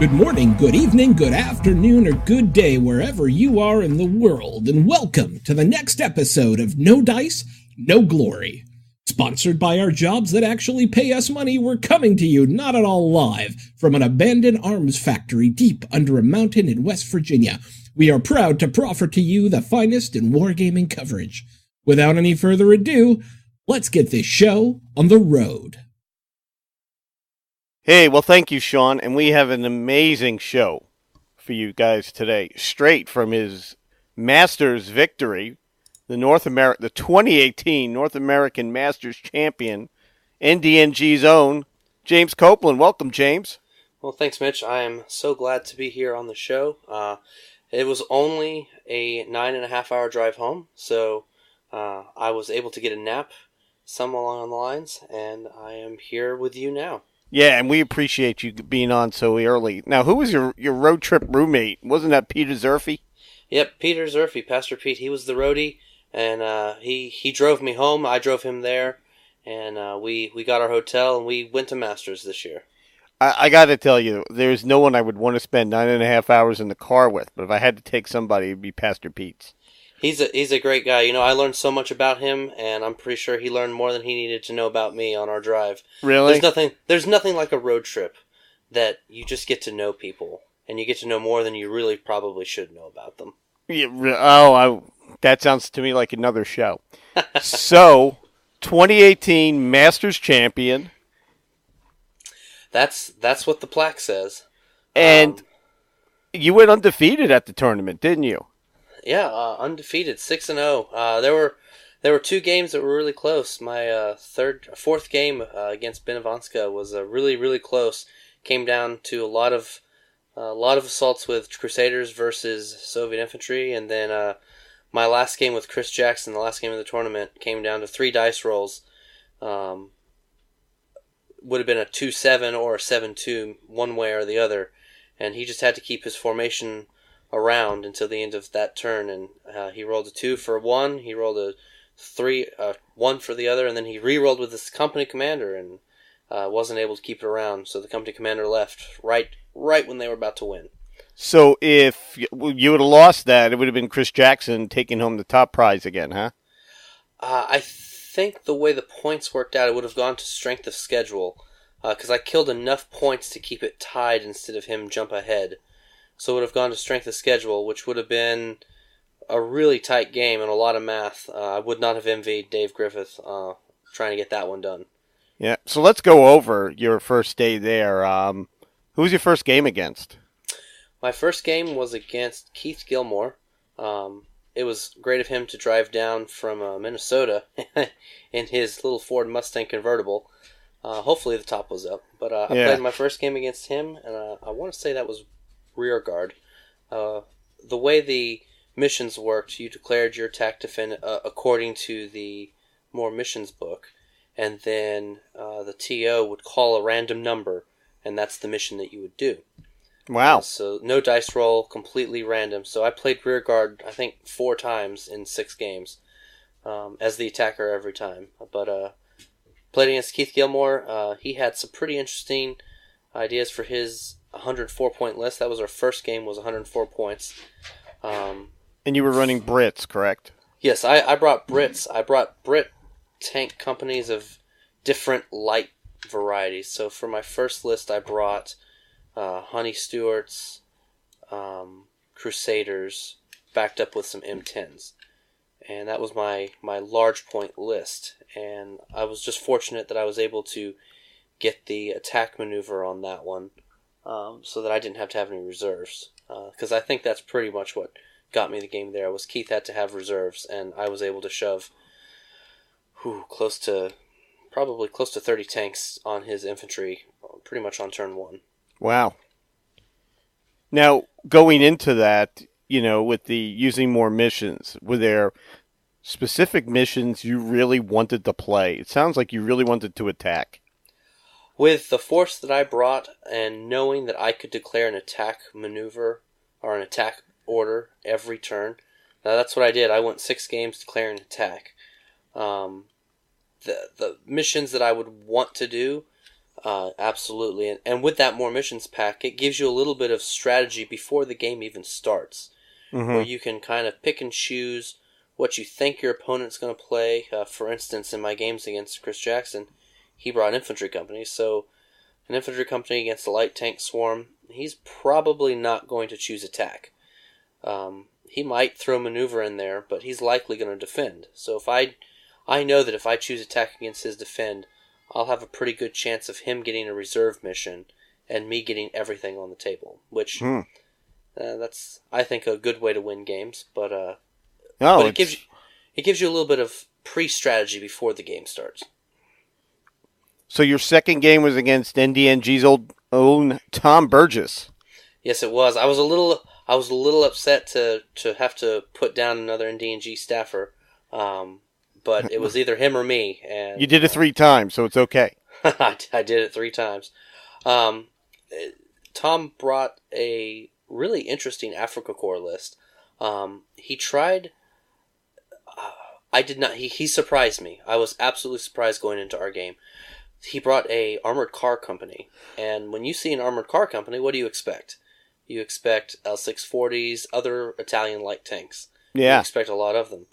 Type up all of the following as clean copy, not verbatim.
Good morning, good evening, good afternoon, or good day wherever you are in the world, and welcome to the next episode of No Dice, No Glory. Sponsored by our jobs that actually pay us money, we're coming to you not at all live from an abandoned arms factory deep under a mountain in West Virginia. We are proud to proffer to you the finest in wargaming coverage. Without any further ado, let's get this show on the road. Hey, well, thank you, Sean, and we have an amazing show for you guys today, straight from his Masters victory, the 2018 North American Masters Champion, NDNG's own, James Copeland. Welcome, James. Well, thanks, Mitch. I am so glad to be here on the show. It was only a 9.5-hour drive home, so I was able to get a nap some along the lines, and I am here with you now. Yeah, and we appreciate you being on so early. Now, who was your road trip roommate? Wasn't that Peter Zerfy? Yep, Peter Zerfy, Pastor Pete. He was the roadie, and he drove me home. I drove him there, and we got our hotel, and we went to Masters this year. I got to tell you, there's no one I would want to spend 9.5 hours in the car with, but if I had to take somebody, it would be Pastor Pete's. He's a great guy. You know, I learned so much about him, and I'm pretty sure he learned more than he needed to know about me on our drive. Really? There's nothing like a road trip that you just get to know people, and you get to know more than you really probably should know about them. Yeah, that sounds to me like another show. So, 2018 Masters Champion. That's what the plaque says. And you went undefeated at the tournament, didn't you? Yeah, undefeated, 6-0. There were two games that were really close. My fourth game against Benevanska was really, really close. Came down to a lot of assaults with Crusaders versus Soviet infantry, and then my last game with Chris Jackson, the last game of the tournament, came down to 3 dice rolls. Would have been a 2-7 or a 7-2, one way or the other, and he just had to keep his formation around until the end of that turn, and he rolled a 2 for 1, he rolled a 1 for the other, and then he re-rolled with his company commander and wasn't able to keep it around, so the company commander left right when they were about to win. So if you would have lost that, it would have been Chris Jackson taking home the top prize again, huh? I think the way the points worked out, it would have gone to strength of schedule, because I killed enough points to keep it tied instead of him jump ahead. So it would have gone to strength of schedule, which would have been a really tight game and a lot of math. I would not have envied Dave Griffith trying to get that one done. Yeah, so let's go over your first day there. Who was your first game against? My first game was against Keith Gilmore. It was great of him to drive down from Minnesota in his little Ford Mustang convertible. Hopefully the top was up. But I played my first game against him, and I want to say that was rear guard. The way the missions worked, you declared your attack defend according to the more missions book, and then the TO would call a random number, and that's the mission that you would do. Wow. So no dice roll, completely random. So I played rear guard, I think, 4 times in 6 games as the attacker every time. But played against Keith Gilmore. He had some pretty interesting ideas for his 104-point list. That was our first game, was 104 points. And you were running Brits, correct? Yes, I brought Brits. I brought Brit tank companies of different light varieties. So for my first list, I brought Honey Stewarts, Crusaders, backed up with some M10s. And that was my large point list. And I was just fortunate that I was able to get the attack maneuver on that one, so that I didn't have to have any reserves. Because I think that's pretty much what got me the game there, was Keith had to have reserves, and I was able to shove probably close to 30 tanks on his infantry pretty much on turn 1. Wow. Now, going into that, with the using more missions, were there specific missions you really wanted to play? It sounds like you really wanted to attack. With the force that I brought, and knowing that I could declare an attack maneuver or an attack order every turn, now that's what I did. I went 6 games declaring attack. The missions that I would want to do Absolutely. And with that More Missions pack, it gives you a little bit of strategy before the game even starts, where Mm-hmm. you can kind of pick and choose what you think your opponent's going to play. For instance, in my games against Chris Jackson, he brought infantry companies, so an infantry company against a light tank swarm, he's probably not going to choose attack. He might throw maneuver in there, but he's likely going to defend. So I know that if I choose attack against his defend, I'll have a pretty good chance of him getting a reserve mission and me getting everything on the table. Which Hmm. that's, I think, a good way to win games. But Oh, it gives you a little bit of pre-strategy before the game starts. so your second game was against NDNG's own Tom Burgess. Yes, it was. I was a little upset to have to put down another NDNG staffer, but it was either him or me. And You did it 3 times, so it's okay. I did it 3 times. Um, Tom brought a really interesting Africa Corps list. He tried. I did not. He surprised me. I was absolutely surprised going into our game. He brought a armored car company, and when you see an armored car company, what do you expect? You expect L640s, other Italian light tanks. You Yeah. expect a lot of them.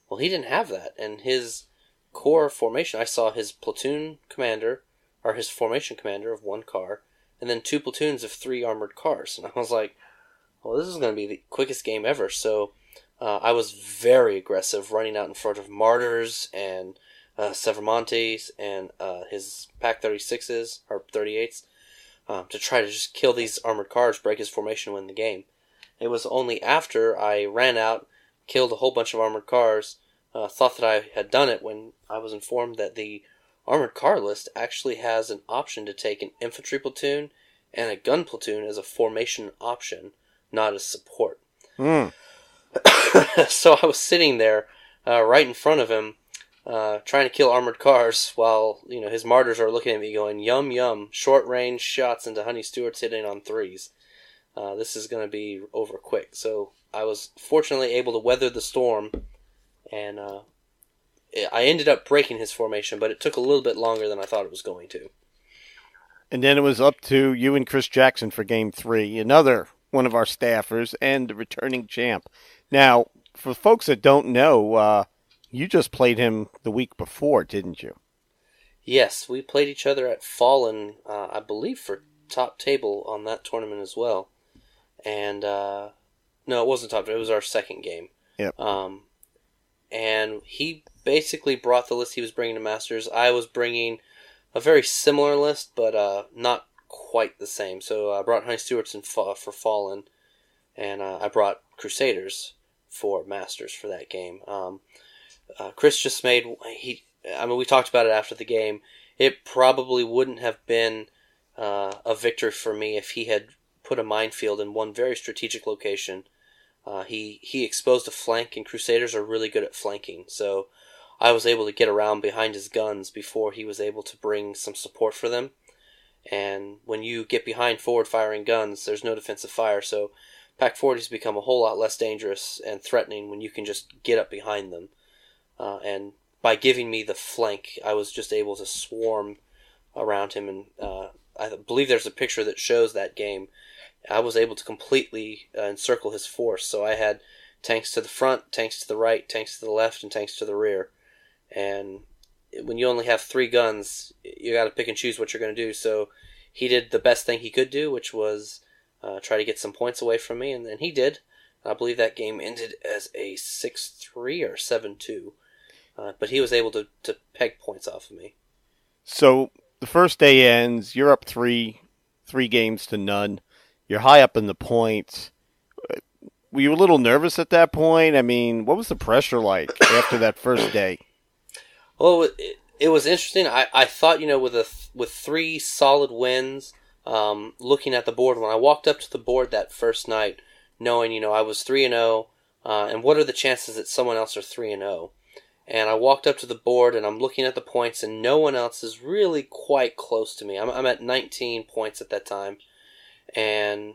Well, he didn't have that, and his core formation, I saw his platoon commander, or his formation commander of 1 car, and then 2 platoons of 3 armored cars. And I was like, well, this is going to be the quickest game ever. So I was very aggressive, running out in front of Martyrs and Severmontes and his Pac 36s, or 38s, to try to just kill these armored cars, break his formation, win the game. It was only after I ran out, killed a whole bunch of armored cars, thought that I had done it, when I was informed that the armored car list actually has an option to take an infantry platoon and a gun platoon as a formation option, not as support. Hmm. So I was sitting there right in front of him, trying to kill armored cars, while his martyrs are looking at me going, yum yum, short range shots into Honey Stewart's hitting on 3s. This is going to be over quick. So I was fortunately able to weather the storm, and I ended up breaking his formation, but it took a little bit longer than I thought it was going to. And then it was up to you and Chris Jackson for game 3, another one of our staffers and the returning champ. Now, for folks that don't know, you just played him the week before, didn't you? Yes, we played each other at Fallen, I believe, for top table on that tournament as well. And no, it wasn't top table. It was our second game. Yep. And he basically brought the list he was bringing to Masters. I was bringing a very similar list, but not quite the same. So I brought Honey Stewart's for Fallen, and I brought Crusaders for Masters for that game. Chris just made we talked about it after the game. It probably wouldn't have been a victory for me if he had put a minefield in one very strategic location. He exposed a flank, and Crusaders are really good at flanking. So I was able to get around behind his guns before he was able to bring some support for them. And when you get behind forward-firing guns, there's no defensive fire, so Pac 40s become a whole lot less dangerous and threatening when you can just get up behind them. And by giving me the flank, I was just able to swarm around him, and I believe there's a picture that shows that game. I was able to completely encircle his force, so I had tanks to the front, tanks to the right, tanks to the left, and tanks to the rear. And when you only have 3 guns, you got to pick and choose what you're going to do. So he did the best thing he could do, which was try to get some points away from me, and he did. I believe that game ended as a 6-3 or 7-2. But he was able to peg points off of me. So the first day ends, you're up 3-0. You're high up in the points. Were you a little nervous at that point? I mean, what was the pressure like after that first day? Well, it was interesting. I thought, with 3 solid wins, looking at the board, when I walked up to the board that first night, knowing, I was 3-0, and what are the chances that someone else are 3-0? And I walked up to the board, and I'm looking at the points, and no one else is really quite close to me. I'm at 19 points at that time, and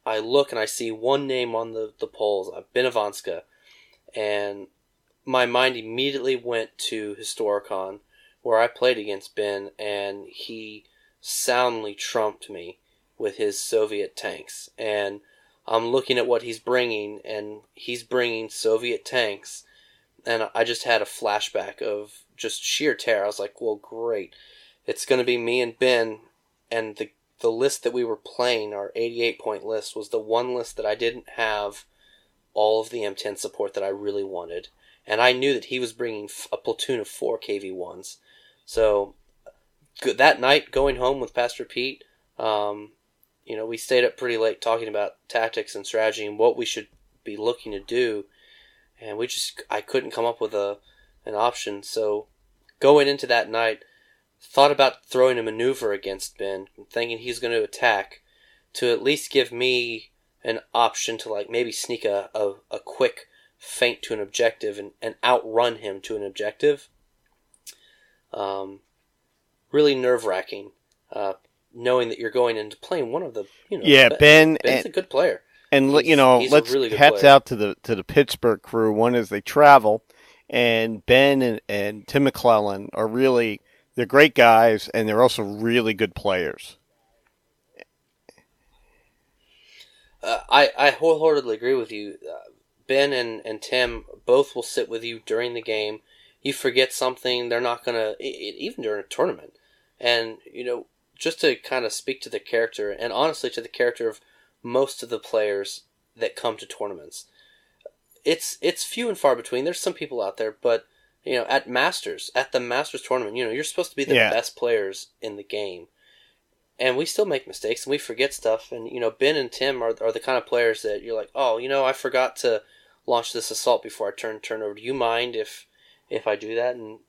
I look and I see one name on the polls, Benovanska, and my mind immediately went to Historicon, where I played against Ben, and he soundly trumped me with his Soviet tanks. And I'm looking at what he's bringing, and he's bringing Soviet tanks. And I just had a flashback of just sheer terror. I was like, well, great. It's going to be me and Ben, and the list that we were playing, our 88-point list, was the one list that I didn't have all of the M10 support that I really wanted. And I knew that he was bringing a platoon of 4 KV-1s. So that night, going home with Pastor Pete, we stayed up pretty late talking about tactics and strategy and what we should be looking to do. And I couldn't come up with an option. So going into that night, thought about throwing a maneuver against Ben, thinking he's going to attack, to at least give me an option to maybe sneak a quick feint to an objective and outrun him to an objective. Really nerve-wracking, knowing that you're going into playing one of the Ben's a good player. And he's let's really hats out to the Pittsburgh crew. One is they travel, and Ben and Tim McClellan are really, they're great guys, and they're also really good players. I wholeheartedly agree with you. Ben and Tim both will sit with you during the game. You forget something, they're not going to, even during a tournament. And, just to kind of speak to the character, and honestly to the character of most of the players that come to tournaments. It's few and far between. There's some people out there, but at the Masters tournament, you're supposed to be the best players in the game, and we still make mistakes and we forget stuff. And Ben and Tim are the kind of players that you're like, oh, I forgot to launch this assault before I turn over. Do you mind if I do that? And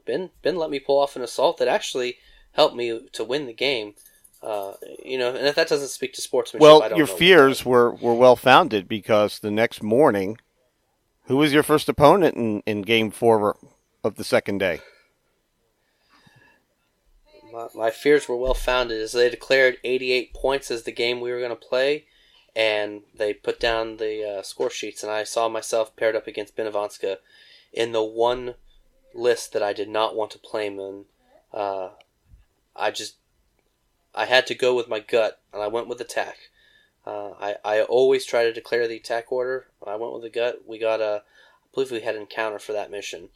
Ben let me pull off an assault that actually helped me to win the game. And if that doesn't speak to sportsmanship, I don't know. Your fears were well founded, because the next morning, who was your first opponent in Game 4 of the second day? My fears were well founded, as they declared 88 points as the game we were going to play, and they put down the score sheets, and I saw myself paired up against Benevanska in the one list that I did not want to play him in. I had to go with my gut, and I went with attack. I always try to declare the attack order. I went with the gut. I believe we had an encounter for that mission,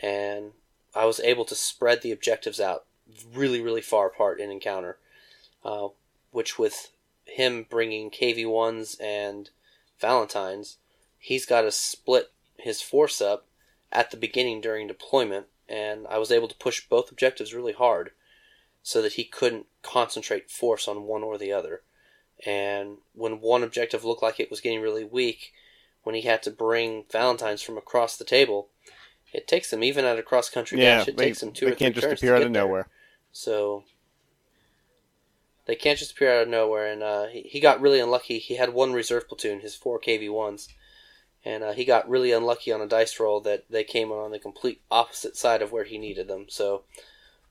and I was able to spread the objectives out really, really far apart in encounter, which with him bringing KV-1s and Valentines, he's got to split his force up at the beginning during deployment, and I was able to push both objectives really hard so that he couldn't concentrate force on one or the other. And when one objective looked like it was getting really weak, when he had to bring Valentines from across the table, it takes them, even at a cross-country dash, it takes them 2 or 3 turns. They can't just appear out of nowhere. So they can't just appear out of nowhere, and he got really unlucky. He had one reserve platoon, his 4 KV-1s, and he got really unlucky on a dice roll that they came on the complete opposite side of where he needed them. So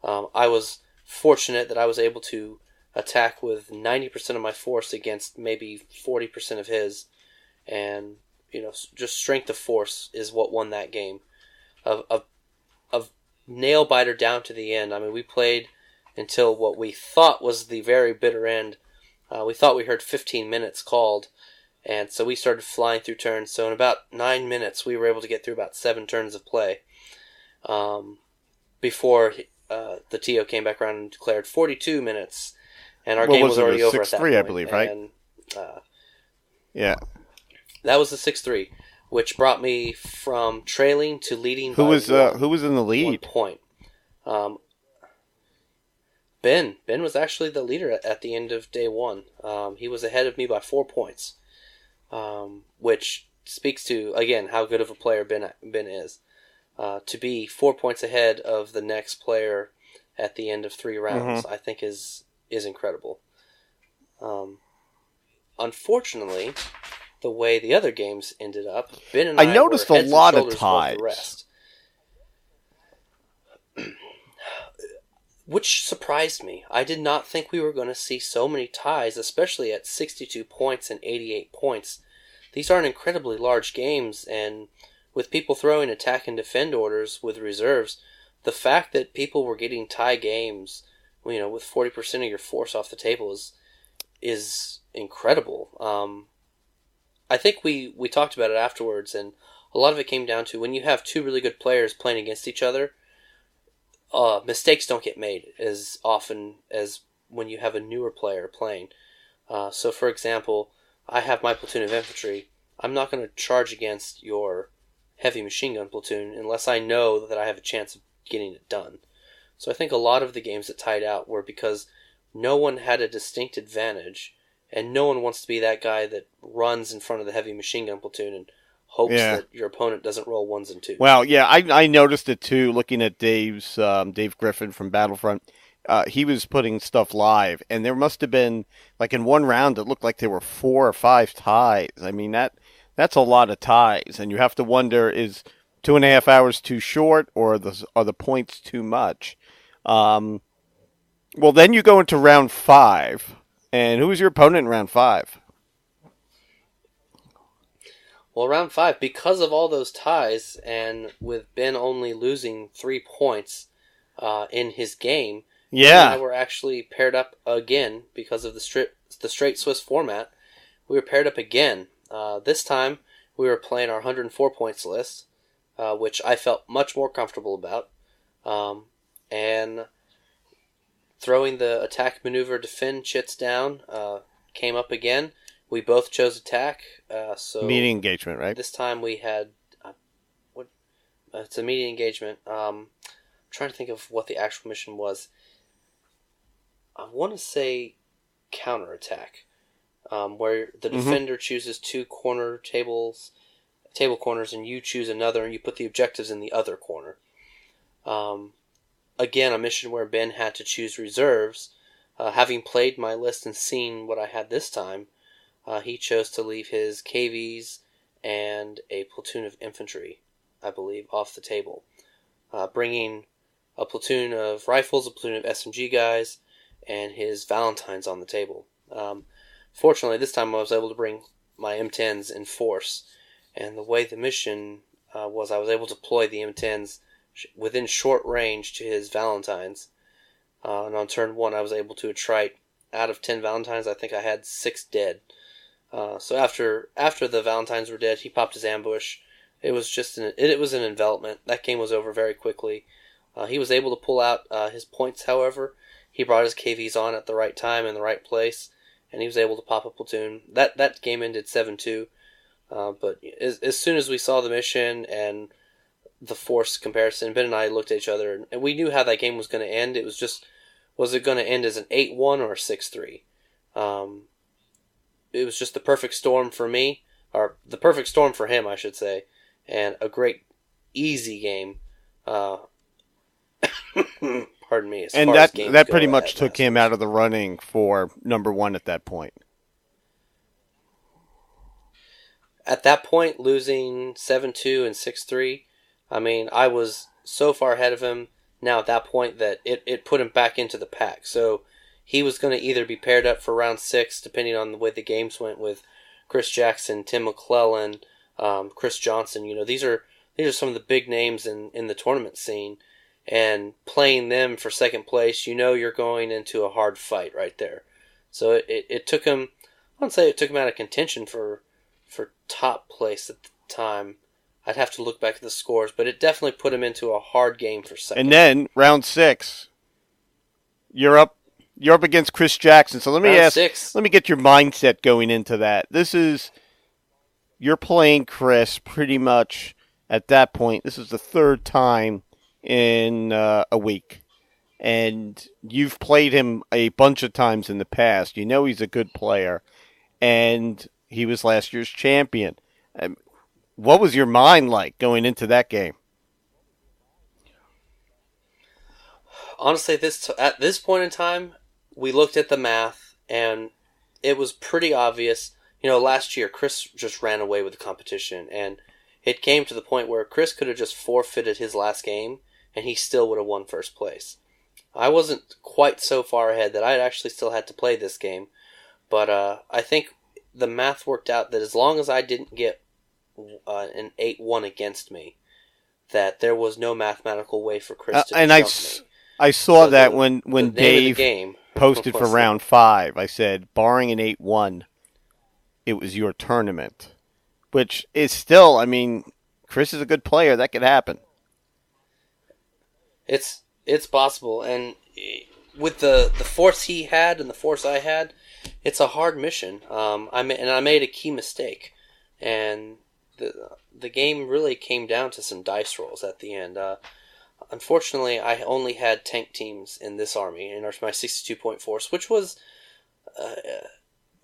I was fortunate that I was able to attack with 90% of my force against maybe 40% of his, and just strength of force is what won that game. Of nail biter down to the end. I mean, we played until what we thought was the very bitter end. We thought we heard 15 minutes called, and so we started flying through turns. So in about 9 minutes, we were able to get through about 7 turns of play before the TO came back around and declared 42 minutes, and our game was already over at that point. 6-3, I believe, right? And, yeah. That was the 6-3, which brought me from trailing to leading. Who was in the lead? 1 point. Ben was actually the leader at the end of day 1. He was ahead of me by 4 points, which speaks to, again, how good of a player Ben is. To be 4 points ahead of the next player at the end of 3 rounds, I think is incredible. Unfortunately, the way the other games ended up, Ben and I noticed were a heads lot and of shoulders above ties. the rest. Which surprised me. I did not think we were going to see so many ties, especially at 62 points and 88 points. These aren't incredibly large games, and with people throwing attack and defend orders with reserves, the fact that people were getting tie games with 40% of your force off the table is incredible. I think we talked about it afterwards, and a lot of it came down to when you have two really good players playing against each other, mistakes don't get made as often as when you have a newer player playing. So, for example, I have my platoon of infantry. I'm not going to charge against your heavy machine gun platoon unless I know that I have a chance of getting it done. So I think a lot of the games that tied out were because no one had a distinct advantage, and no one wants to be that guy that runs in front of the heavy machine gun platoon and hopes that your opponent doesn't roll ones and twos. Well, yeah, I noticed it too, looking at Dave Griffin from Battlefront. He was putting stuff live, and there must have been, like in one round, it looked like there were 4 or 5 ties. I mean, that's a lot of ties, and you have to wonder, is 2.5 hours too short, or are the points too much? Well, then you go into round 5, and who was your opponent in round 5? Well, round 5, because of all those ties, and with Ben only losing 3 points in his game, Ben and I were actually paired up again because of the straight Swiss format. We were paired up again. This time, we were playing our 104 points list, which I felt much more comfortable about, and throwing the attack maneuver defend chits down came up again. We both chose attack. So meeting engagement, right? This time we had it's a meeting engagement. I'm trying to think of what the actual mission was. I want to say counterattack, where the defender chooses 2 table corners, and you choose another, and you put the objectives in the other corner. Again, a mission where Ben had to choose reserves. Having played my list and seen what I had this time, he chose to leave his KVs and a platoon of infantry, I believe, off the table, bringing a platoon of rifles, a platoon of SMG guys, and his Valentines on the table. Fortunately, this time I was able to bring my M10s in force, and the way the mission was, I was able to deploy the M10s within short range to his Valentines. And on turn 1, I was able to attrite, out of 10 Valentines, I think I had 6 dead. So after the Valentines were dead, he popped his ambush. It was an envelopment. That game was over very quickly. He was able to pull out his points, however. He brought his KVs on at the right time in the right place, and he was able to pop a platoon. That game ended 7-2. But as soon as we saw the mission and the force comparison, Ben and I looked at each other, and we knew how that game was going to end. It was just, was it going to end as an 8-1 or a 6-3? It was just the perfect storm for me, or the perfect storm for him, I should say, and a great, easy game. Pardon me. And that pretty much took him out of the running for number 1 at that point. At that point, losing 7-2 and 6-3, I mean, I was so far ahead of him now at that point that it put him back into the pack. So he was going to either be paired up for round 6, depending on the way the games went, with Chris Jackson, Tim McClellan, Chris Johnson. These are some of the big names in the tournament scene. And playing them for second place, you're going into a hard fight right there. So it took him, I wouldn't say it took him out of contention for top place at the time. I'd have to look back at the scores, but it definitely put him into a hard game for second. And then round 6, you're up against Chris Jackson. So let me get your mindset going into that. You're playing Chris pretty much at that point. This is the 3rd time in a week, and you've played him a bunch of times in the past. He's a good player, and he was last year's champion. What was your mind like going into that game? Honestly, at this point in time, we looked at the math, and it was pretty obvious. Last year, Chris just ran away with the competition, and it came to the point where Chris could have just forfeited his last game, and he still would have won first place. I wasn't quite so far ahead that I actually still had to play this game, but I think the math worked out that as long as I didn't get an 8-1 against me, that there was no mathematical way for Chris to jump me. I saw So that the when name of the Dave game posted for was round 5. I said, barring an 8-1, it was your tournament. Which is still, I mean, Chris is a good player. That could happen. it's possible, and with the force he had and the force I had, it's a hard mission. I made a key mistake, and the game really came down to some dice rolls at the end. Unfortunately, I only had tank teams in this army in my 62-point force, which was uh,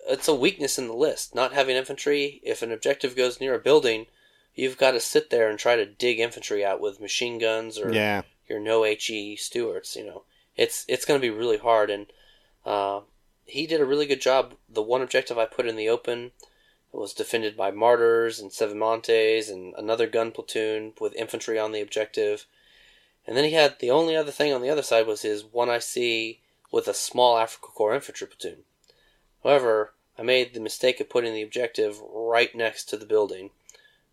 it's a weakness in the list. Not having infantry, if an objective goes near a building, you've got to sit there and try to dig infantry out with machine guns or Yeah. your no HE Stuarts. It's going to be really hard, and he did a really good job. The one objective I put in the open was defended by Martyrs and Seven Montes and another gun platoon with infantry on the objective. And then he had the only other thing on the other side was his 1IC with a small Afrika Korps infantry platoon. However, I made the mistake of putting the objective right next to the building.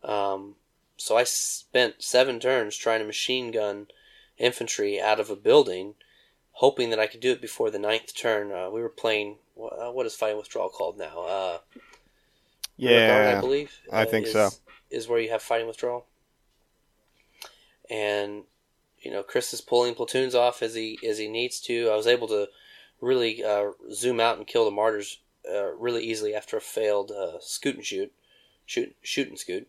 So I spent 7 turns trying to machine gun infantry out of a building, hoping that I could do it before the 9th turn. We were playing, what is fighting withdrawal called now? Yeah, I believe. I think so. Is where you have fighting withdrawal. And Chris is pulling platoons off as he needs to. I was able to really zoom out and kill the Martyrs really easily after a failed shoot and scoot.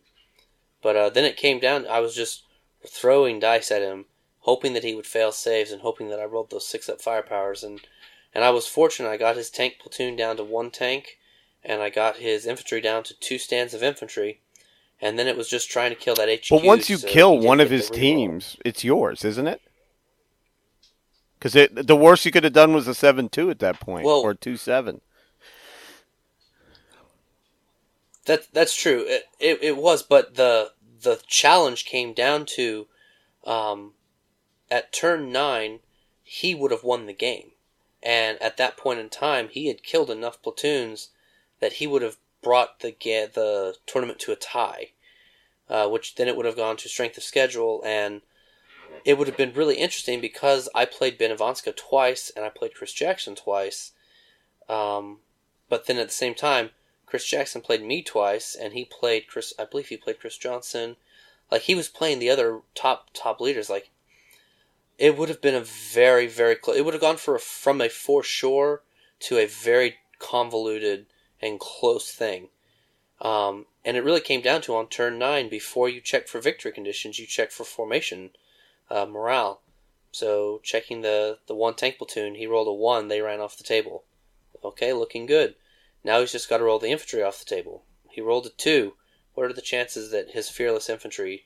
But then it came down. I was just throwing dice at him, hoping that he would fail saves and hoping that I rolled those 6-up firepowers. And I was fortunate. I got his tank platoon down to 1 tank, and I got his infantry down to 2 stands of infantry. And then it was just trying to kill that HQ. But once you kill one of his teams, it's yours, isn't it? Because the worst you could have done was a 7-2 at that point, or 2-7. That's true. It was, but the challenge came down to, at turn 9, he would have won the game, and at that point in time, he had killed enough platoons that he would have brought the tournament to a tie, which then it would have gone to strength of schedule, and it would have been really interesting because I played Benevanska twice and I played Chris Jackson twice, but then at the same time, Chris Jackson played me twice, and he played I believe he played Chris Johnson. Like, he was playing the other top leaders. Like, it would have been a very, very close. It would have gone from a for sure to a very convoluted and close thing. And it really came down to, on turn 9, before you check for victory conditions, you check for formation morale. So, checking the 1 tank platoon, he rolled a 1, they ran off the table. Okay, looking good. Now he's just got to roll the infantry off the table. He rolled a 2. What are the chances that his fearless infantry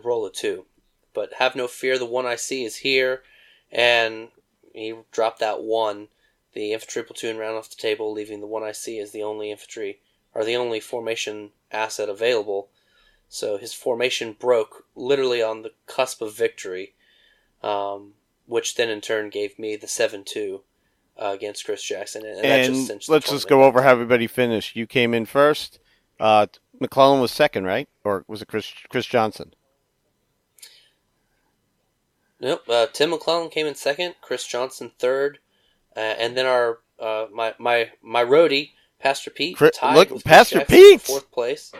roll a 2? But have no fear, the 1IC is here, and he dropped that 1. The infantry platoon ran off the table, leaving the 1IC as the only infantry, or the only formation asset available. So his formation broke literally on the cusp of victory, which then in turn gave me the 7-2. Against Chris Jackson, and that just cinched let's just go over how everybody finished. You came in first. McClellan was second, right? Or was it Chris Johnson? Nope. Tim McClellan came in second. Chris Johnson third, and then our my roadie Pastor Pete tied with Pastor Chris Jackson Pete for 4th place.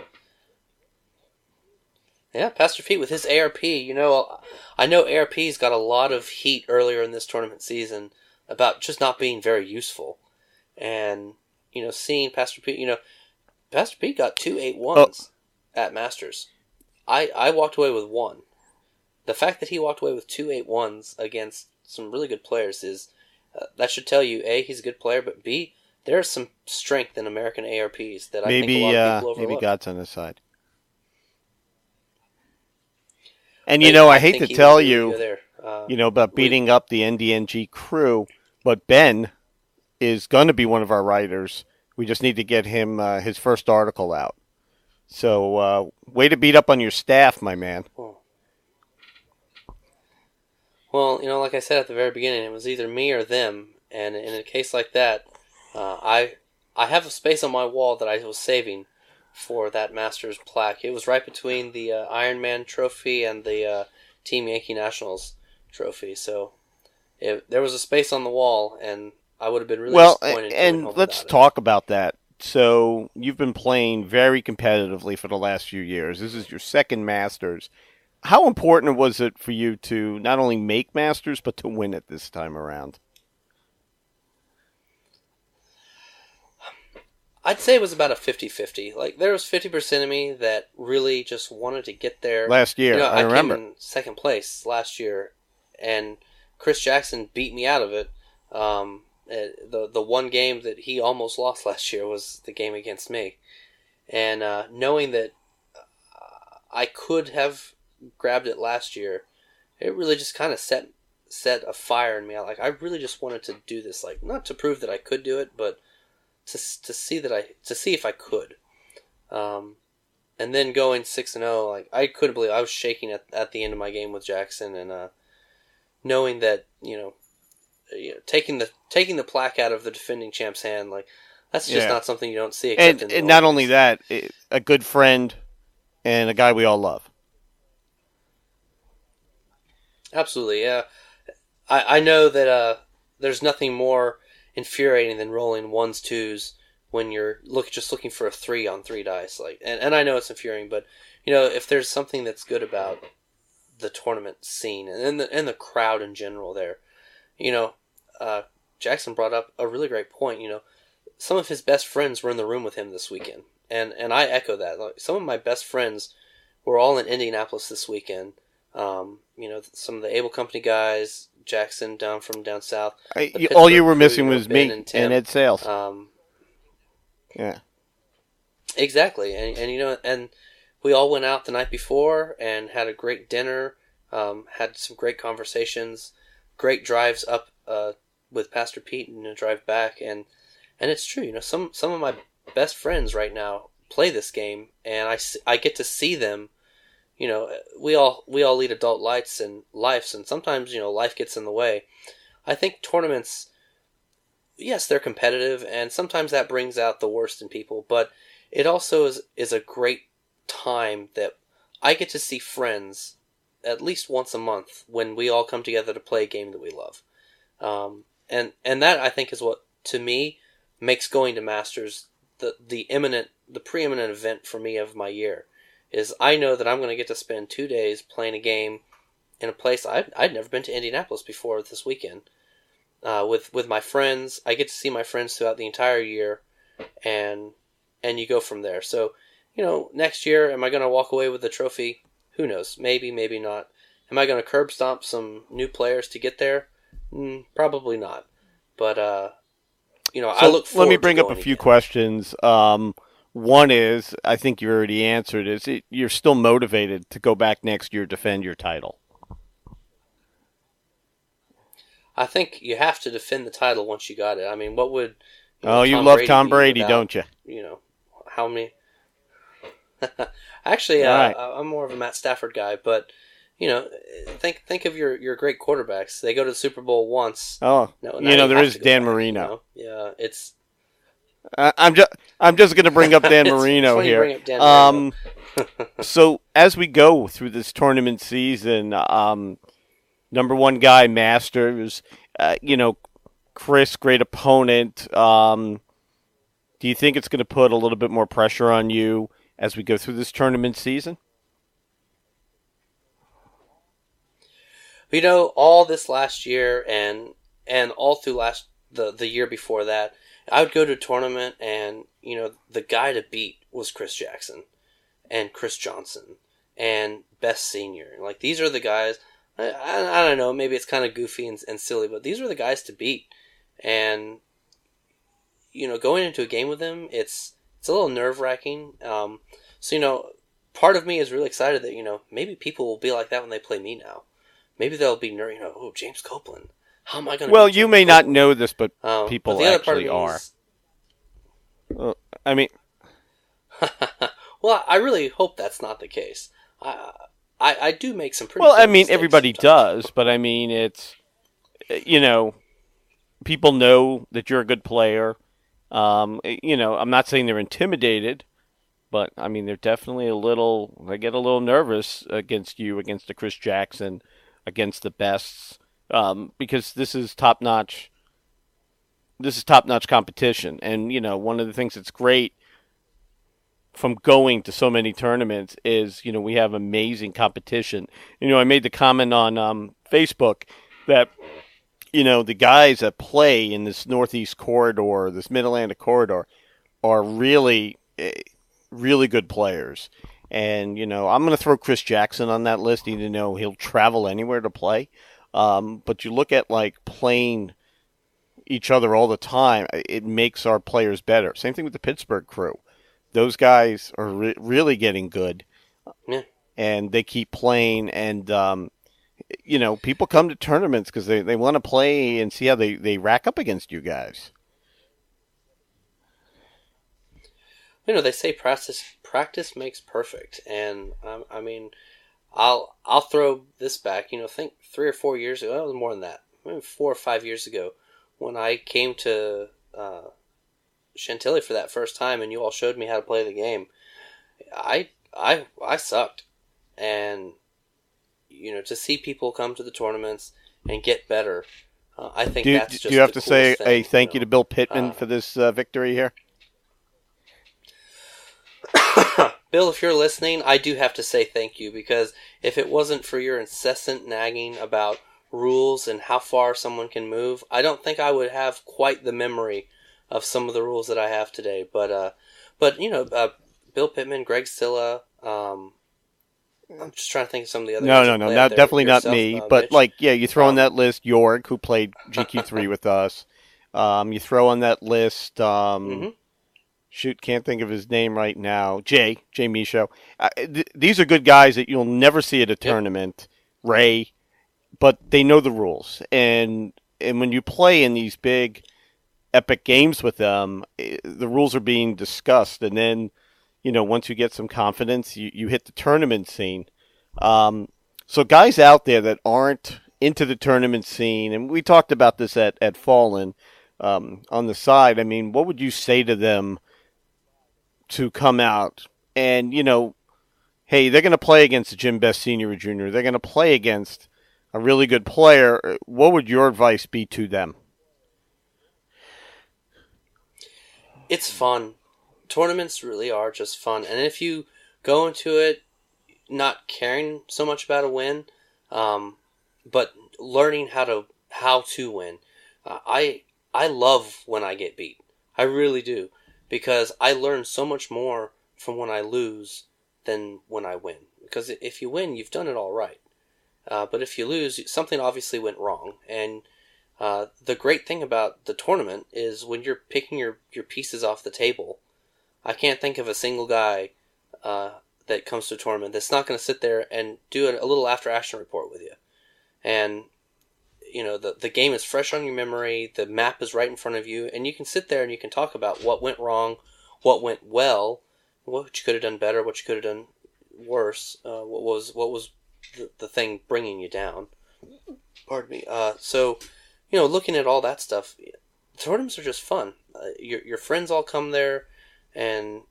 Yeah, Pastor Pete with his ARP. I know ARP's got a lot of heat earlier in this tournament season about just not being very useful. And, seeing Pastor Pete, Pastor Pete got 2 8-1s at Masters. I walked away with 1. The fact that he walked away with 2 8-1s against some really good players is, that should tell you, A, he's a good player, but B, there's some strength in American ARPs that I think a lot of people overlook. Maybe God's on his side. And, I hate to tell you, about beating up the NDNG crew, but Ben is going to be one of our writers. We just need to get him his first article out. So, way to beat up on your staff, my man. Well, like I said at the very beginning, it was either me or them. And in a case like that, I have a space on my wall that I was saving for that Masters plaque. It was right between the Iron Man trophy and the Team Yankee Nationals trophy. So there was a space on the wall, and I would have been really Well, disappointed going and home let's without it. talk about that. So you've been playing very competitively for the last few years. This is your second Masters. How important was it for you to not only make Masters, but to win it this time around? I'd say it was about a 50-50. Like, there was 50% of me that really just wanted to get there. Last year, I remember. I came in second place last year, and Chris Jackson beat me out of it. The one game that he almost lost last year was the game against me. And knowing that I could have grabbed it last year, it really just kind of set a fire in me. Like, I really just wanted to do this, like, not to prove that I could do it, but to see if I could. And then going 6-0, like, I couldn't believe I was shaking at the end of my game with Jackson, and knowing that taking the plaque out of the defending champ's hand, like, that's just not something you don't see. Except And not only that, a good friend and a guy we all love. Absolutely, yeah. I know that there's nothing more infuriating than rolling 1s, 2s when you're just looking for a 3 on 3 dice. Like, and I know it's infuriating, but if there's something that's good about the tournament scene and the crowd in general, there, Jackson brought up a really great point. Some of his best friends were in the room with him this weekend, and I echo that. Like, some of my best friends were all in Indianapolis this weekend. Some of the Able Company guys, Jackson down south. All you were missing was me and Ed Sales. Yeah, exactly. And we all went out the night before and had a great dinner. Had some great conversations, great drives up with Pastor Pete and a drive back. And it's true. Some of my best friends right now play this game, and I get to see them. We all lead adult lives, and sometimes, life gets in the way. I think tournaments, yes, they're competitive, and sometimes that brings out the worst in people, but it also is a great time that I get to see friends at least once a month when we all come together to play a game that we love. And that, I think, is what, to me, makes going to Masters the preeminent event for me of my year. Is I know that I'm going to get to spend 2 days playing a game in a place I'd never been to Indianapolis before this weekend. With my friends, I get to see my friends throughout the entire year, and you go from there. So, next year, am I going to walk away with the trophy? Who knows? Maybe, maybe not. Am I going to curb stomp some new players to get there? Probably not. But I look forward. Let me bring to up a few again. questions. One is, I think you already answered, you're still motivated to go back next year, defend your title? I think you have to defend the title once you got it. I mean, what would... you love Tom Brady, don't you? How many... Actually, right. I'm more of a Matt Stafford guy, but, think of your great quarterbacks. They go to the Super Bowl once. Oh, there is Dan Marino. Yeah, it's... I'm just going to bring up Dan Marino here. Bring up Dan Marino. So as we go through this tournament season, number one guy, Masters, Chris, great opponent. Do you think it's going to put a little bit more pressure on you as we go through this tournament season? All this last year and all through the year before that, I would go to a tournament, and the guy to beat was Chris Jackson and Chris Johnson and Best Senior. Like, these are the guys. I don't know, maybe it's kind of goofy and silly, but these are the guys to beat. And going into a game with them, it's a little nerve-wracking. So part of me is really excited that maybe people will be like that when they play me now. Maybe they'll be oh, James Copeland. How am I going to? Well, you may not know this, but people but the other part actually of me are. I mean, well, I really hope that's not the case. I do make some pretty. Well, I mean, mistakes everybody sometimes. does, but I mean, it's people know that you're a good player. I'm not saying they're intimidated, but I mean, they're definitely they get a little nervous against you, against the Chris Jackson, against the Bests. because this is top notch. This is top notch competition, and one of the things that's great from going to so many tournaments is we have amazing competition. I made the comment on Facebook that the guys that play in this Northeast corridor, this Mid Atlantic corridor, are really, really good players. And I'm going to throw Chris Jackson on that list, even though he'll travel anywhere to play. But you look at playing each other all the time, it makes our players better. Same thing with the Pittsburgh crew. Those guys are really getting good, and they keep playing. And people come to tournaments because they want to play and see how they rack up against you guys. They say practice makes perfect, and I mean, I'll throw this back. Think 3 or 4 years ago. It was more than that. Maybe 4 or 5 years ago, when I came to Chantilly for that first time, and you all showed me how to play the game. I sucked, and to see people come to the tournaments and get better, I think that's just. Do you have to say thing, a thank you to Bill Pittman for this victory here? Bill, if you're listening, I do have to say thank you, because if it wasn't for your incessant nagging about rules and how far someone can move, I don't think I would have quite the memory of some of the rules that I have today. But Bill Pittman, Greg Silla, I'm just trying to think of some of the other guys. No, definitely not me. But Mitch. You throw on that list Jorg, who played GQ3 with us. You throw on that list. Shoot, can't think of his name right now. Jay Michaud. These are good guys that you'll never see at a tournament. Ray, but they know the rules, and when you play in these big, epic games with them, the rules are being discussed, and then once you get some confidence, you hit the tournament scene. So guys out there that aren't into the tournament scene, and we talked about this at Fallen on the side. I mean, what would you say to them to come out and, hey, they're going to play against the Jim Best Senior or Junior. They're going to play against a really good player. What would your advice be to them? It's fun. Tournaments really are just fun. And if you go into it not caring so much about a win, but learning how to win. I love when I get beat. I really do. Because I learn so much more from when I lose than when I win. Because if you win, you've done it all right. But if you lose, something obviously went wrong. And the great thing about the tournament is when you're picking your pieces off the table, I can't think of a single guy that comes to a tournament that's not going to sit there and do a little after-action report with you. And the game is fresh on your memory, the map is right in front of you, and you can sit there and you can talk about what went wrong, what went well, what you could have done better, what you could have done worse, what was the thing bringing you down. Pardon me. So, looking at all that stuff, tournaments are just fun. Your friends all come there, and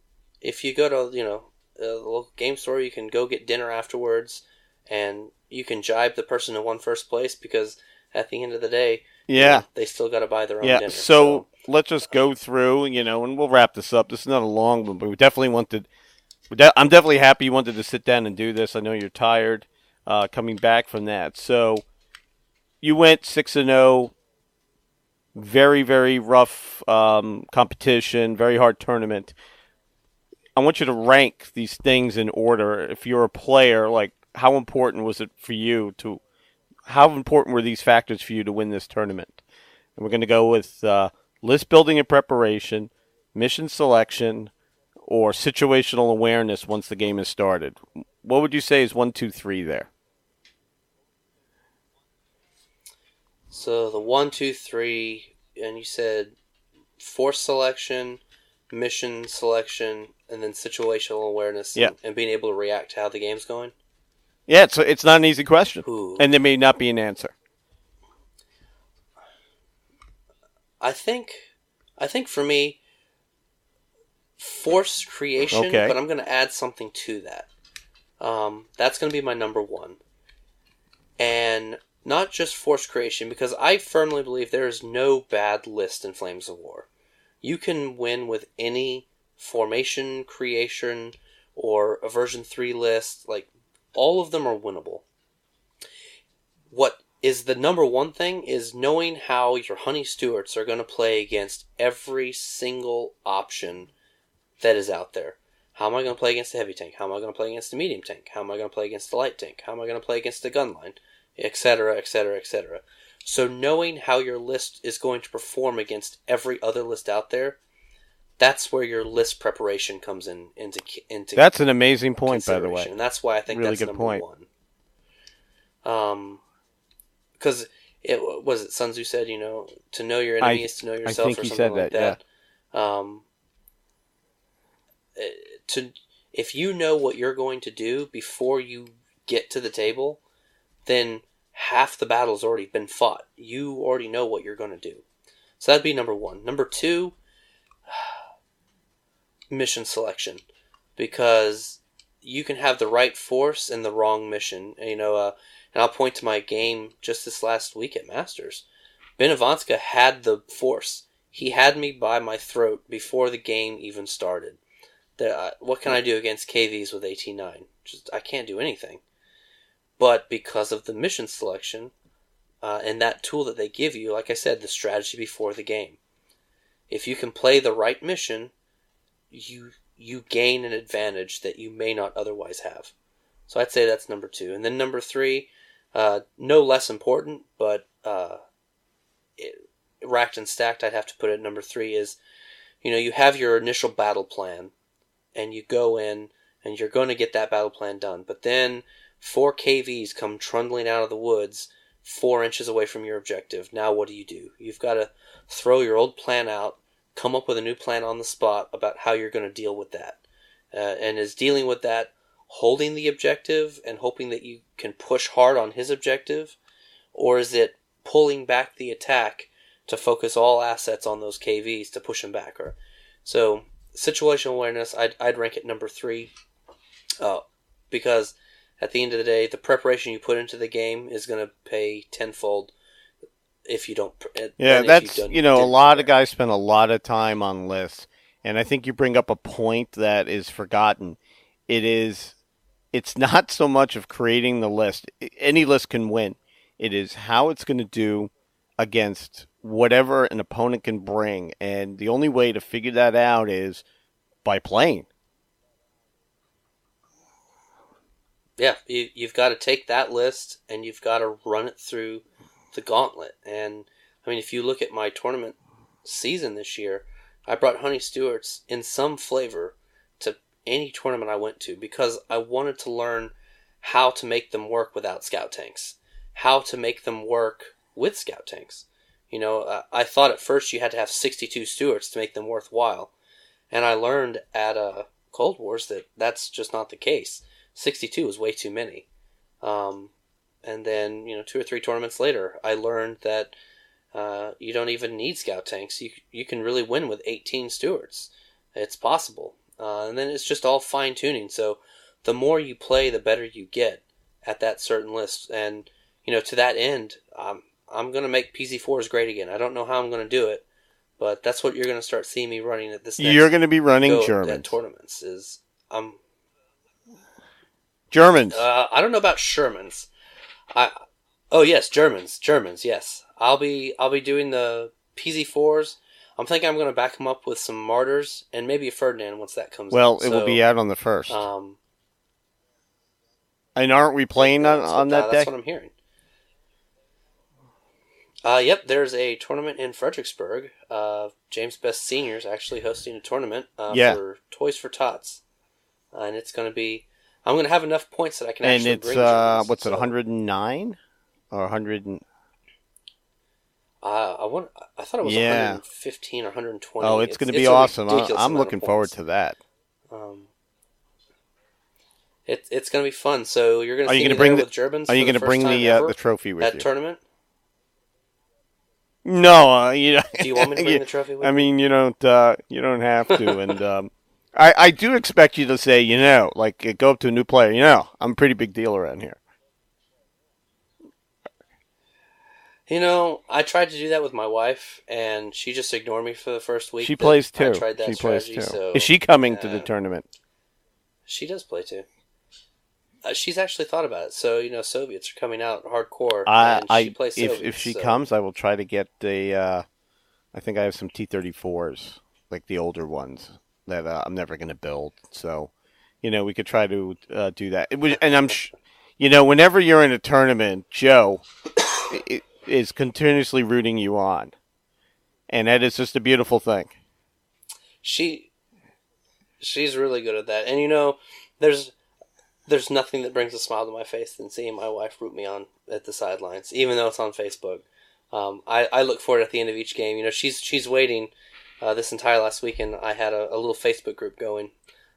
if you go to, a local game store, you can go get dinner afterwards, and you can jibe the person who won first place, because at the end of the day, they still got to buy their own dinner. So let's just go through, and we'll wrap this up. This is not a long one, but we definitely wanted. I'm definitely happy you wanted to sit down and do this. I know you're tired coming back from that. So you went 6-0. Very, very rough competition. Very hard tournament. I want you to rank these things in order. If you're a player, how important was it for you to? How important were these factors for you to win this tournament? And we're going to go with list building and preparation, mission selection, or situational awareness once the game has started. What would you say is 1, 2, 3 there? So the 1, 2, 3, and you said force selection, mission selection, and then situational awareness, and being able to react to how the game's going? Yeah, it's not an easy question, Ooh. And there may not be an answer. I think for me, force creation, Okay. But I'm going to add something to that. That's going to be my number 1. And not just force creation, because I firmly believe there is no bad list in Flames of War. You can win with any formation creation or a version 3 list. Like, all of them are winnable. What is the number one thing is knowing how your Honey Stewarts are going to play against every single option that is out there. How am I going to play against the heavy tank? How am I going to play against the medium tank? How am I going to play against the light tank? How am I going to play against the gun line? Etc., etc., etc. So knowing how your list is going to perform against every other list out there, that's where your list preparation comes into That's an amazing point, by the way. And that's why I think really that's good number point. one. Because Sun Tzu said, to know your enemy is to know yourself, I think or he something said like that. Yeah. If you know what you're going to do before you get to the table, then half the battle's already been fought. You already know what you're going to do. So that'd be number one. Number two, mission selection, because you can have the right force and the wrong mission. And I'll point to my game just this last week at Masters. Benavanska had the force. He had me by my throat before the game even started. What can I do against KVs with 18-9? I can't do anything. But because of the mission selection and that tool that they give you, like I said, the strategy before the game. If you can play the right mission, you gain an advantage that you may not otherwise have. So I'd say that's number two. And then number three, no less important, but racked and stacked, I'd have to put it at number three, is, you have your initial battle plan, and you go in, and you're going to get that battle plan done. But then 4 KVs come trundling out of the woods 4 inches away from your objective. Now what do? You've got to throw your old plan out, come up with a new plan on the spot about how you're going to deal with that. And is dealing with that holding the objective and hoping that you can push hard on his objective? Or is it pulling back the attack to focus all assets on those KVs to push them back? So situational awareness, I'd rank it number 3, because at the end of the day, the preparation you put into the game is going to pay tenfold if you don't. Yeah, that's, a lot of guys spend a lot of time on lists, and I think you bring up a point that is forgotten. It's not so much of creating the list. Any list can win. It is how it's going to do against whatever an opponent can bring, and the only way to figure that out is by playing. Yeah, you've got to take that list and you've got to run it through the gauntlet. And I mean, if you look at my tournament season this year, I brought Honey Stewarts in some flavor to any tournament I went to because I wanted to learn how to make them work without scout tanks, how to make them work with scout tanks. I thought at first you had to have 62 Stewarts to make them worthwhile. And I learned at Cold Wars that that's just not the case. 62 is way too many. And then, 2 or 3 tournaments later, I learned that you don't even need scout tanks. You can really win with 18 Stewarts. It's possible. And then it's just all fine-tuning. So the more you play, the better you get at that certain list. And, to that end, I'm going to make PZ4s great again. I don't know how I'm going to do it, but that's what you're going to start seeing me running at this next You're going to be running Germans. At tournaments. Germans. I don't know about Shermans. Yes, Germans. Yes, I'll be doing the PZ4s. I'm thinking I'm going to back them up with some Martyrs and maybe a Ferdinand once that comes out. Well, it will be out on the 1st. And aren't we playing on that day? That's what I'm hearing. Yep, there's a tournament in Fredericksburg. James Best Senior's actually hosting a tournament for Toys for Tots. And it's going to be... I'm going to have enough points that I can actually bring Germans. What's it, 109? Or 100... I thought it was 115 or 120. Oh, it's going to be awesome. I'm looking forward to that. It's going to be fun. So you're going to see me there with Germans. Are you going to bring the trophy with you? That tournament? No, Do you want me to bring the trophy with you? I mean, you don't have to. And I do expect you to say, go up to a new player. I'm a pretty big deal around here. I tried to do that with my wife, and she just ignored me for the first week. She plays too. I tried that strategy. So is she coming to the tournament? She does play too. She's actually thought about it. So Soviets are coming out hardcore, and she plays Soviets. If she comes, I will try to get the. I think I have some T-34s, like the older ones that I'm never going to build. So, we could try to do that. And I'm, whenever you're in a tournament, Joe is continuously rooting you on, and that is just a beautiful thing. She's really good at that, and there's nothing that brings a smile to my face than seeing my wife root me on at the sidelines, even though it's on Facebook. I look forward at the end of each game. She's waiting. This entire last weekend, I had a little Facebook group going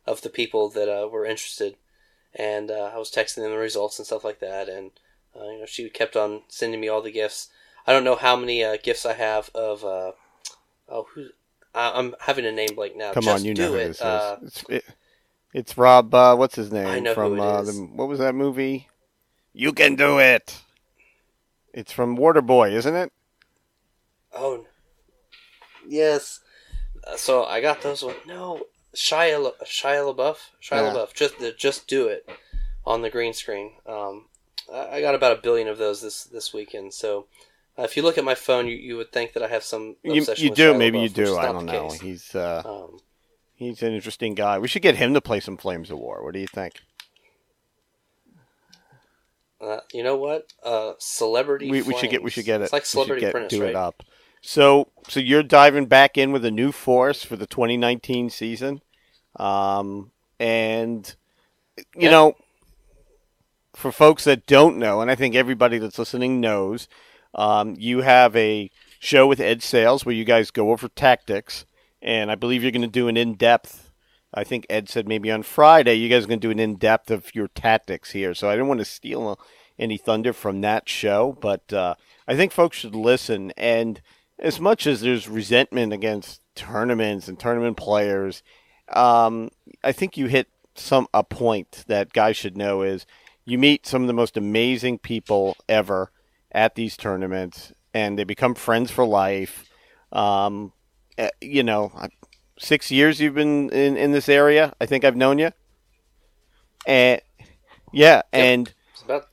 of the people that were interested, and I was texting them the results and stuff like that. And she kept on sending me all the gifts. I don't know how many gifts I have of. I'm having a name blank now. Come on, you know who this is. It's Rob. What's his name? I know from who it is. what was that movie? You Can Do It. It's from Waterboy, isn't it? Oh, yes. So I got those one. No, Shia LaBeouf. Just do it on the green screen. I got about 1 billion of those this weekend. So if you look at my phone, you would think that I have some obsession you with do. Shia Maybe LaBeouf, you do. I don't know. He's an interesting guy. We should get him to play some Flames of War. What do you think? You know what? Celebrity. We should get it. It's like Celebrity Apprentice, do right? it up. So you're diving back in with a new force for the 2019 season, and for folks that don't know, and I think everybody that's listening knows, you have a show with Ed Sales where you guys go over tactics, and I believe you're going to do an in-depth. I think Ed said maybe on Friday you guys are going to do an in-depth of your tactics here. So I didn't want to steal any thunder from that show, but I think folks should listen. And as much as there's resentment against tournaments and tournament players, I think you hit a point that guys should know is you meet some of the most amazing people ever at these tournaments, and they become friends for life. 6 years you've been in this area. I think I've known you. And yeah, and about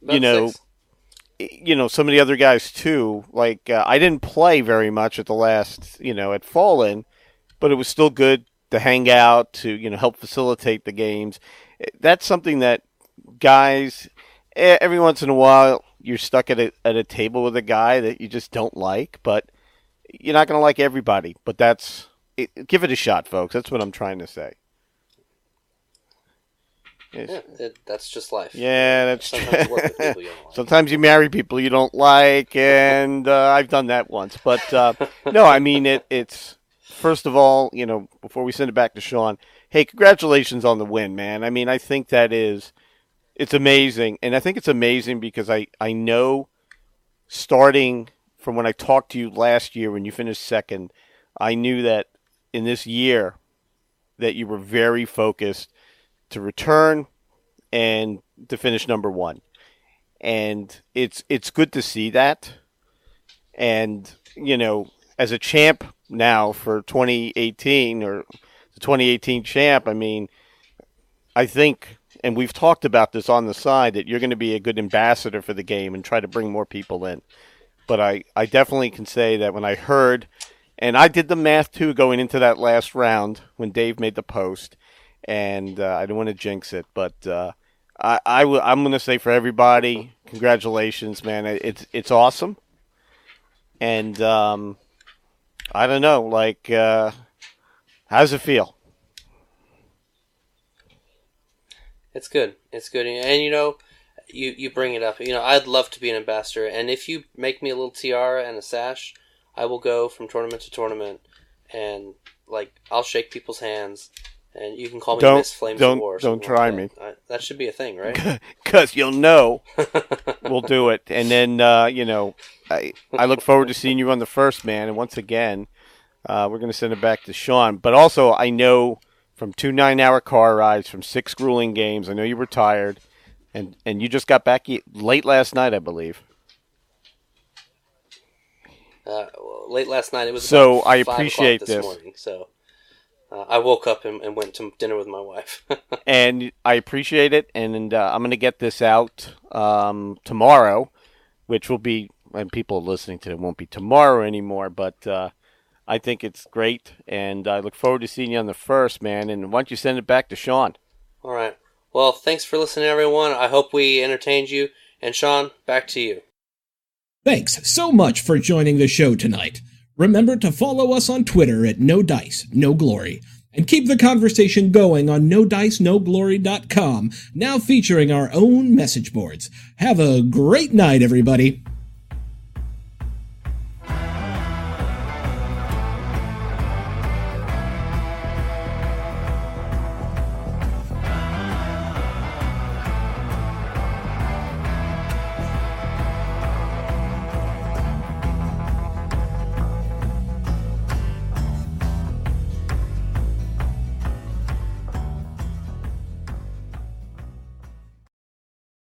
some of the other guys too. Like I didn't play very much at the last, at Fallen, but it was still good to hang out, to help facilitate the games. That's something that guys, every once in a while, you're stuck at a table with a guy that you just don't like, but you're not going to like everybody. But give it a shot, folks. That's what I'm trying to say. That's just life. Yeah, that's sometimes you work with people you don't like. Sometimes you marry people you don't like, and I've done that once. But no, I mean it's first of all, before we send it back to Sean, hey, congratulations on the win, man. I mean, I think it's amazing, and I think it's amazing because I know starting from when I talked to you last year when you finished second, I knew that in this year that you were very focused to return and to finish number one. And it's good to see that. And, as a champ now for 2018 or the 2018 champ, I mean, I think, and we've talked about this on the side, that you're going to be a good ambassador for the game and try to bring more people in. But I definitely can say that when I heard, and I did the math too going into that last round when Dave made the post, and I don't want to jinx it, but I'm going to say for everybody, congratulations, man. It's awesome. And I don't know, how does it feel? It's good. It's good. And you bring it up. I'd love to be an ambassador, and if you make me a little tiara and a sash, I will go from tournament to tournament, and I'll shake people's hands, and you can call me Miss Flames of War. Don't try me. That should be a thing, right? Because you'll know we'll do it, and then I look forward to seeing you on the first, man. And once again, we're going to send it back to Sean. But also, I know from 2 9-hour car rides, from 6 grueling games, I know you were tired, and you just got back late last night, I believe. late last night. It was so about I 5 appreciate o'clock this morning. So I woke up and went to dinner with my wife. And I appreciate it, and I'm going to get this out tomorrow, which will be, when people are listening to it, won't be tomorrow anymore, but I think it's great, and I look forward to seeing you on the 1st, man, and why don't you send it back to Sean? All right. Well, thanks for listening, everyone. I hope we entertained you, and Sean, back to you. Thanks so much for joining the show tonight. Remember to follow us on Twitter at No Dice, No Glory, and keep the conversation going on NoDiceNoGlory.com, now featuring our own message boards. Have a great night, everybody.